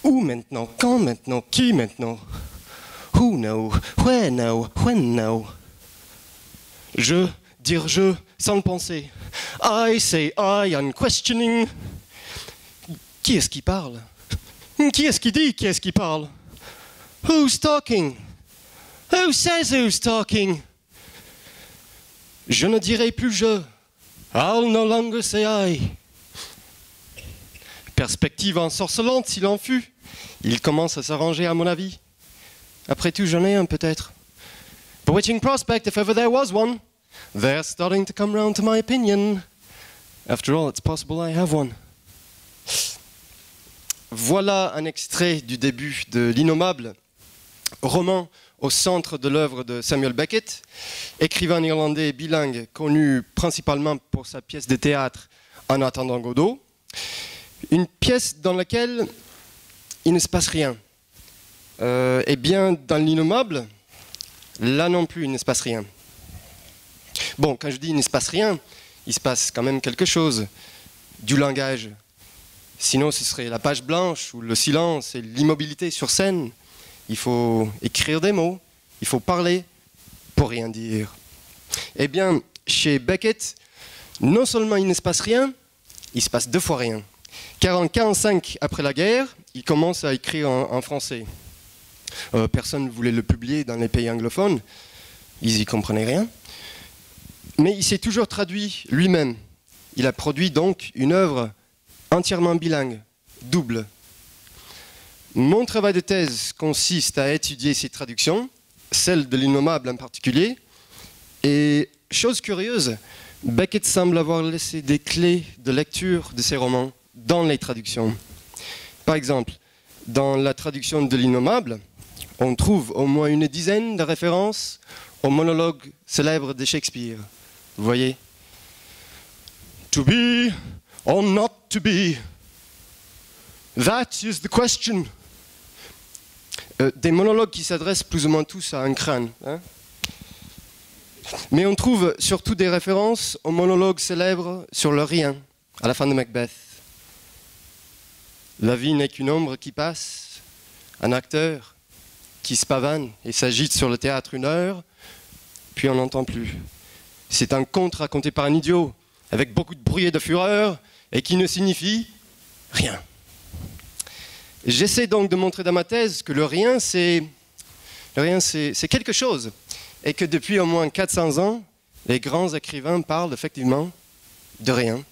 Où maintenant? Quand maintenant? Qui maintenant? Who now? Where now? When now? Dire je, sans le penser. I say I, unquestioning. Qui est-ce qui parle? Qui est-ce qui dit? Qui est-ce qui parle? Who's talking? Who says who's talking? Je ne dirai plus je. I'll no longer say I. Perspective ensorcelante s'il en fut. Il commence à s'arranger à mon avis. Après tout, j'en ai un peut-être. Bewitching prospect if ever there was one. They're starting to come round to my opinion. After all, it's possible I have one. Voilà un extrait du début de L'Innommable, roman au centre de l'œuvre de Samuel Beckett, écrivain irlandais bilingue connu principalement pour sa pièce de théâtre En attendant Godot, une pièce dans laquelle il ne se passe rien. Eh bien, dans L'Innommable, là non plus, il ne se passe rien. Bon, quand je dis il ne se passe rien, il se passe quand même quelque chose, du langage. Sinon, ce serait la page blanche ou le silence et l'immobilité sur scène. Il faut écrire des mots, il faut parler pour rien dire. Eh bien, chez Beckett, non seulement il ne se passe rien, il se passe deux fois rien. Car en 1945, après la guerre, il commence à écrire en français. Personne ne voulait le publier dans les pays anglophones, ils n'y comprenaient rien. Mais il s'est toujours traduit lui-même. Il a produit donc une œuvre entièrement bilingue, double. Mon travail de thèse consiste à étudier ces traductions, celle de L'Innommable en particulier, et chose curieuse, Beckett semble avoir laissé des clés de lecture de ses romans dans les traductions. Par exemple, dans la traduction de L'Innommable, on trouve au moins une dizaine de références au monologue célèbre de Shakespeare. Vous voyez? To be or not to be? That is the question. Des monologues qui s'adressent plus ou moins tous à un crâne. Hein? Mais on trouve surtout des références au monologue célèbre sur le rien, à la fin de Macbeth. La vie n'est qu'une ombre qui passe, un acteur qui se pavane et s'agite sur le théâtre une heure, puis on n'entend plus. C'est un conte raconté par un idiot, avec beaucoup de bruit et de fureur, et qui ne signifie rien. J'essaie donc de montrer dans ma thèse que le rien, c'est quelque chose, et que depuis au moins 400 ans, les grands écrivains parlent effectivement de rien.